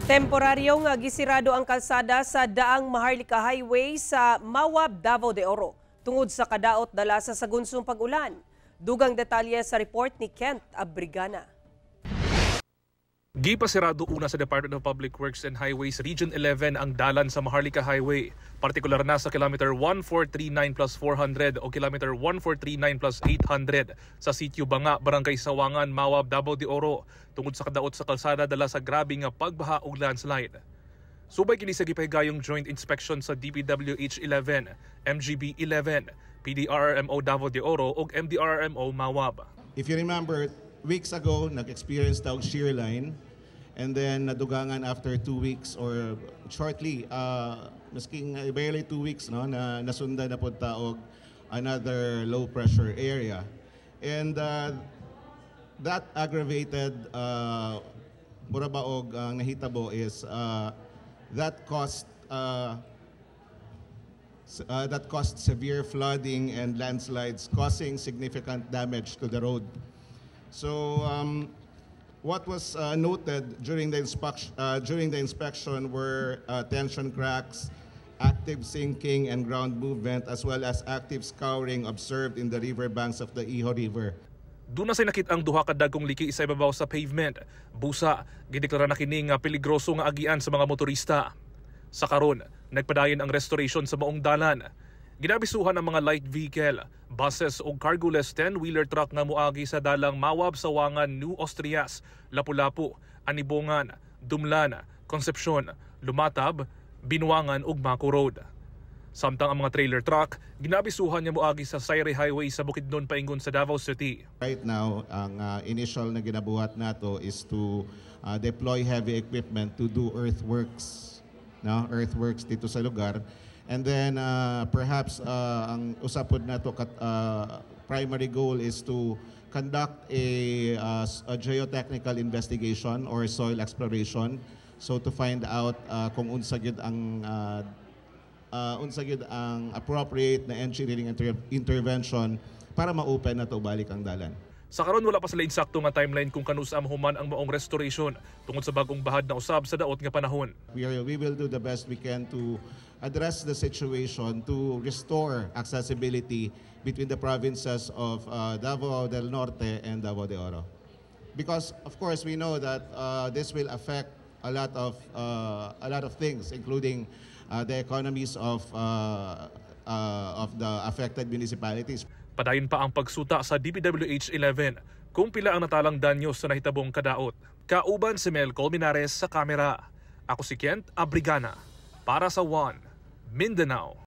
Temporaryong gisirado ang kalsada sa Daang Maharlika Highway sa Mawab, Davao de Oro tungod sa kadaot dala sa sagunsong pag-ulan. Dugang detalye sa report ni Kent Abrigana. Gipasirado una sa Department of Public Works and Highways Region 11 ang dalan sa Maharlika Highway, partikular na sa kilometer 1439 plus 400 o kilometer 1439 plus 800 sa Sitio Banga, Barangay Sawangan, Mawab, Davao de Oro tungod sa kadaot sa kalsada dala sa grabe nga pagbaha ug landslide. Subay kini sa gipahigayong joint inspection sa DPWH 11, MGB 11, PDRRMO Davao de Oro ug MDRRMO Mawab. If you remember, weeks ago, nag-experience daw shear line, and then nadugangan after 2 weeks or shortly, masking barely 2 weeks, no, na nasundan na po taog another low pressure area. And that aggravated, murabaog ang nahitabo is that caused severe flooding and landslides, causing significant damage to the road. So what was noted during the inspection were tension cracks, active sinking and ground movement, as well as active scouring observed in the riverbanks of the Iho River. Doon na say nakit ang duha ka dagkong liki sa ibabaw sa pavement. Busa, gideklara na kini nga peligroso nga agian sa mga motorista. Sa karon, nagpadayon ang restoration sa maong dalan. Ginabisuhan ang mga light vehicle, buses o cargoless 10-wheeler truck nga moagi sa dalang Mawab, Sawangan, New Austrias, Lapu-Lapu, Anibongan, Dumlan, Concepcion, Lumatab, Binuangan ug Maco Road. Samtang ang mga trailer truck, ginabisuhan niya moagi sa Sayre Highway sa Bukidnon paingon sa Davao City. Right now, ang initial na ginabuhat nato is to deploy heavy equipment to do earthworks, no? Earthworks dito sa lugar. And then perhaps ang usapod nato primary goal is to conduct a geotechnical investigation or soil exploration, so to find out kung unsa gyud ang appropriate na engineering intervention para ma-open na to balik ang dalan. Sa karon wala pa sila insakto nga timeline kung kanusa human ang maong restoration tungod sa bagong bahad na usab sa daot nga panahon. We will do the best we can to address the situation to restore accessibility between the provinces of Davao del Norte and Davao de Oro. Because of course we know that this will affect a lot of things, including the economies of the affected municipalities. Padayon pa ang pagsuta sa DPWH 11 kung pila ang natalang danyo sa nahitabong kadaot. Kauban si Mel Colmenares sa kamera. Ako si Kent Abrigana para sa One Mindanao.